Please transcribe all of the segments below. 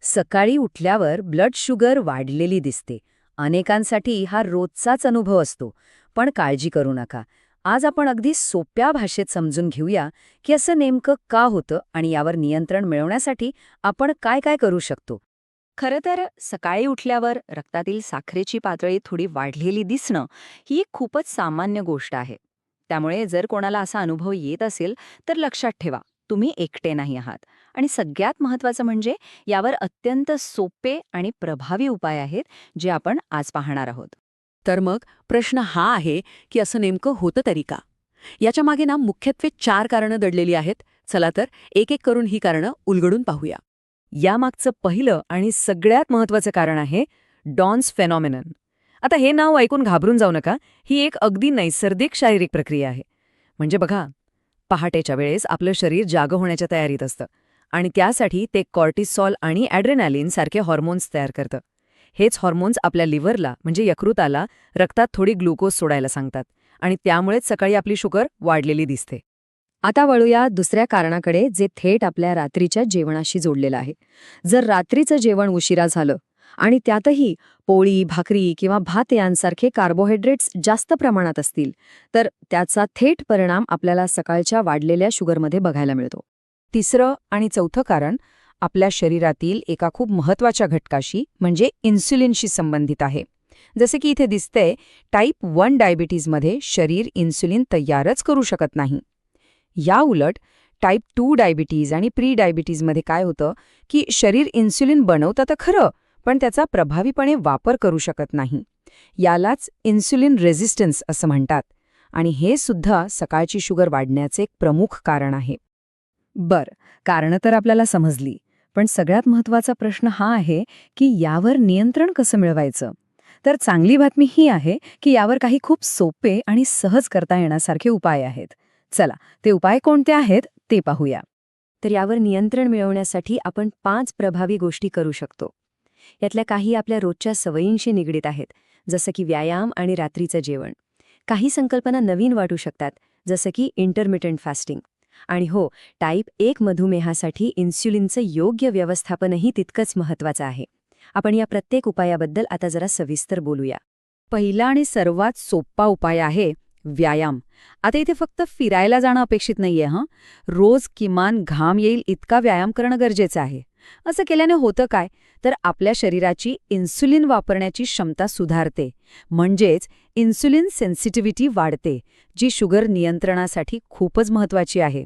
सकाळी उठल्यावर blood sugar वाढलेली दिसते. अनेकांसाठी हा रोजचाच अनुभव असतो. पण काळजी करू नका. आज आपण अगदी सोप्या भाषेत समजून घेऊया की असं नेमकं का होतं आणि यावर नियंत्रण मिळवण्यासाठी आपण काय काय करू शकतो. खरं तर सकाळी उठल्यावर रक्तातील साखरेची पातळी थोडी वाढलेली दिसणं ही एक खूपच सामान्य गोष्ट आहे. त्यामुळे जर कोणाला असा अनुभव येत असेल तर लक्षात ठेवा, तुम्ही एकटे नाही आहात. आणि सगळ्यात महत्त्वाचं म्हणजे यावर अत्यंत सोपे आणि प्रभावी उपाय आहेत जे आपण आज पाहणार आहोत. तर मग प्रश्न हा आहे की असं नेमकं होतं तरी का? याच्या मागे ना मुख्यत्वे 4 कारणं दडलेली आहेत. चला तर एक एक करून ही कारणं उलगडून पाहूया. यामागचं पहिलं आणि सगळ्यात महत्त्वाचं कारण आहे डॉन्स फेनॉमेनन. आता हे नाव ऐकून घाबरून जाऊ नका. ही एक अगदी नैसर्गिक शारीरिक प्रक्रिया आहे. म्हणजे बघा, पहाटेच्या वेळेस आपलं शरीर जागं होण्याच्या तयारीत असतं आणि त्यासाठी ते कॉर्टिसॉल आणि ॲड्रेनालिन सारखे हॉर्मोन्स तयार करतं. हेच हॉर्मोन्स आपल्या लिव्हरला म्हणजे यकृताला रक्तात थोडी ग्लुकोज सोडायला सांगतात आणि त्यामुळेच सकाळी आपली शुगर वाढलेली दिसते. आता वळूया दुसऱ्या कारणाकडे, जे थेट आपल्या रात्रीच्या जेवणाशी जोडलेलं आहे. जर रात्रीचं जेवण उशिरा झालं आणि त्यातही पोळी, भाकरी किंवा भात यांसारखे कार्बोहायड्रेट्स जास्त प्रमाणात असतील, तर त्याचा थेट परिणाम आपल्याला सकाळच्या वाढलेल्या शुगरमध्ये बघायला मिळतो. तिसरं आणि चौथं कारण आपल्या शरीरातील एका खूप महत्त्वाच्या घटकाशी म्हणजे इन्सुलिनशी संबंधित आहे. जसे की इथे दिसतंय, टाईप 1 डायबिटीजमध्ये शरीर इन्सुलिन तयारच करू शकत नाही. या उलट टाईप 2 डायबिटीज आणि प्री डायबिटीजमध्ये काय होतं की शरीर इन्सुलिन बनवतं तर खरं, पण त्याचा प्रभावीपणे वापर करू शकत नाही. यालाच इन्सुलिन रेझिस्टन्स असं म्हणतात आणि हे सुद्धा सकाळची शुगर वाढण्याचे एक प्रमुख कारण आहे. कारणं तर आपल्याला समजली, पण सगळ्यात महत्त्वाचा प्रश्न हा आहे की यावर नियंत्रण कसं मिळवायचं. तर चांगली बातमी ही आहे की यावर काही खूप सोपे आणि सहज करता येण्यासारखे उपाय आहेत. चला, ते उपाय कोणते आहेत ते पाहूया. तर यावर नियंत्रण मिळवण्यासाठी आपण 5 प्रभावी गोष्टी करू शकतो. यातल्या काही आपल्या रोजच्या सवयींशी निगडीत आहेत, जसं की व्यायाम आणि रात्रीचं जेवण. काही संकल्पना नवीन वाटू शकतात, जसं की इंटरमिटंट फास्टिंग. आणि हो, टाईप 1 मधुमेहासाठी इन्सुलिनचं योग्य व्यवस्थापनही तितकंच महत्त्वाचं आहे. आपण या प्रत्येक उपायाबद्दल आता जरा सविस्तर बोलूया. पहिला आणि सर्वात सोपा उपाय आहे व्यायाम. आता इथे फक्त फिरायला जाणं अपेक्षित नाहीये. रोज किमान घाम येईल इतका व्यायाम करणं गरजेचं आहे. असं केल्याने होतं काय, तर आपल्या शरीराची इन्सुलिन वापरण्याची क्षमता सुधारते. म्हणजेच इन्सुलिन सेन्सिटिव्हिटी वाढते, जी शुगर नियंत्रणासाठी खूपच महत्त्वाची आहे.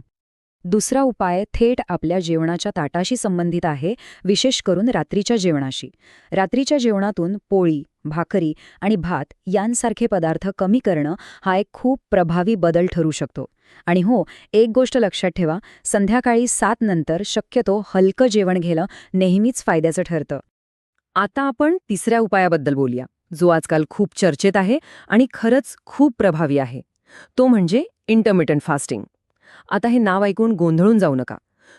दुसरा उपाय थेट आपल्या जेवणाच्या ताटाशी संबंधित आहे, विशेष करून रात्रीच्या जेवणाशी. रात्रीच्या जेवणातून पोळी, भाकरी आणि भात यांसारखे पदार्थ कमी करणं हा एक खूप प्रभावी बदल ठरू शकतो. आणि हो, एक गोष्ट लक्षात ठेवा, संध्याकाळी 7 नंतर शक्यतो हलकं जेवण घेणं नेहमीच फायद्याचं ठरतं. आता आपण तिसऱ्या उपायाबद्दल बोलूया, जो आजकाल खूप चर्चेत आहे आणि खरंच खूप प्रभावी आहे. तो म्हणजे इंटरमिटंट फास्टिंग. आता हे नाव ऐकून गोंधळून जाऊ नका.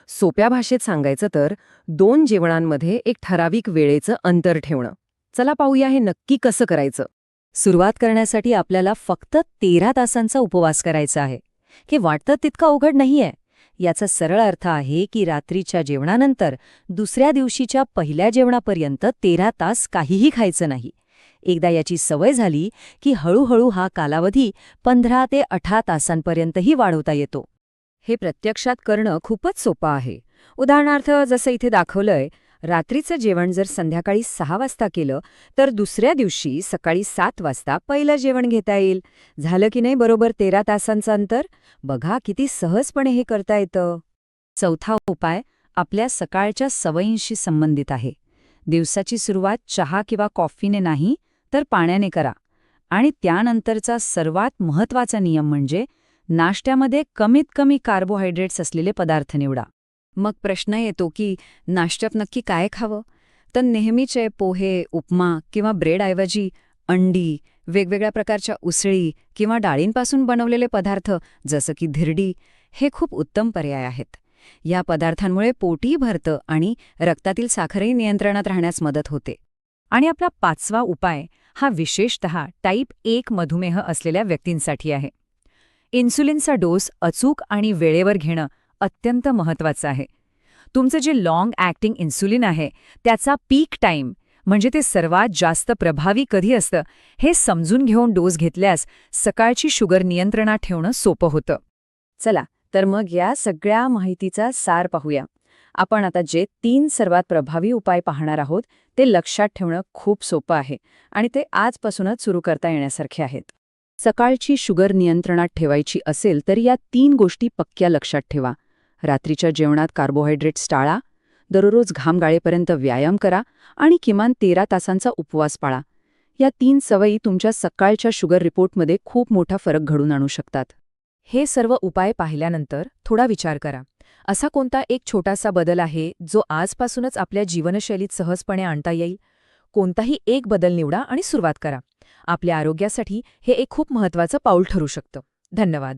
सोप्या भाषेत सांगायचं तर 2 जेवणांमध्ये एक ठराविक वेळेचं अंतर ठेवणं. चला पाहूया हे नक्की कसं करायचं. सुरुवात करण्यासाठी आपल्याला फक्त 13 तासांचा उपवास करायचा आहे. हे वाटतं तितकं अवघड नाहीये. याचा सरळ अर्थ आहे की रात्रीच्या जेवणानंतर दुसऱ्या दिवशीच्या पहिल्या जेवणापर्यंत 13 तास काहीही खायचं नाही. एकदा याची सवय झाली की हळूहळू हा कालावधी 15 ते 18 तासांपर्यंतही वाढवता येतो. हे प्रत्यक्षात करणं खूपच सोपं आहे. उदाहरणार्थ, जसं इथे दाखवलंय, रात्रीचं जेवण जर संध्याकाळी 6 वाजता केलं तर दुसऱ्या दिवशी सकाळी 7 वाजता पहिलं जेवण घेता येईल. झालं की नाही बरोबर 13 तासांचं अंतर? बघा किती सहजपणे हे करता येतं. चौथा उपाय आपल्या सकाळच्या सवयींशी संबंधित आहे. दिवसाची सुरुवात चहा किंवा कॉफीने नाही तर पाण्याने करा. आणि त्यानंतरचा सर्वात महत्त्वाचा नियम म्हणजे नाश्त्यामध्ये कमीत कमी कार्बोहायड्रेट्स असलेले पदार्थ निवडा. मग प्रश्न येतो की नाश्त्यात नक्की काय खावं? तर नेहमीचे पोहे, उपमा किंवा ब्रेडऐवजी अंडी, वेगवेगळ्या प्रकारच्या उसळी किंवा डाळींपासून बनवलेले पदार्थ जसं की धिरडी हे खूप उत्तम पर्याय आहेत. या पदार्थांमुळे पोटही भरतं आणि रक्तातील साखरही नियंत्रणात राहण्यास मदत होते. आणि आपला 5वा उपाय हा विशेषतः टाईप 1 मधुमेह असलेल्या व्यक्तींसाठी आहे. इन्सुलिनचा डोस अचूक आणि वेळेवर घेणं अत्यंत महत्त्वाचं आहे. तुमचं जे लॉंग ॲक्टिंग इन्सुलिन आहे त्याचा पीक टाईम म्हणजे ते सर्वात जास्त प्रभावी कधी असतं हे समजून घेऊन डोस घेतल्यास सकाळची शुगर नियंत्रणात ठेवणं सोपं होतं. चला तर मग या सगळ्या माहितीचा सार पाहूया. आपण आता जे 3 सर्वात प्रभावी उपाय पाहणार आहोत ते लक्षात ठेवणं खूप सोपं आहे आणि ते आजपासूनच सुरू करता येण्यासारखे आहेत. सकाळची शुगर नियंत्रणात ठेवायची असेल तर या 3 गोष्टी पक्क्या लक्षात ठेवा. रात्रीच्या जेवणात कार्बोहायड्रेट्स टाळा, दररोज घाम गाळेपर्यंत व्यायाम करा आणि किमान 13 तासांचा उपवास पाळा. या 3 सवयी तुमच्या सकाळच्या शुगर रिपोर्टमध्ये खूप मोठा फरक घडवून आणू शकतात. हे सर्व उपाय पाहिल्यानंतर थोडा विचार करा. असा कोणता एक छोटासा बदल आहे जो आजपासूनच आपल्या जीवनशैलीत सहजपणे आणता येईल? कोणताही एक बदल निवडा आणि सुरुवात करा. आपल्या आरोग्यासाठी हे एक खूप महत्त्वाचं पाऊल ठरू शकतं. धन्यवाद.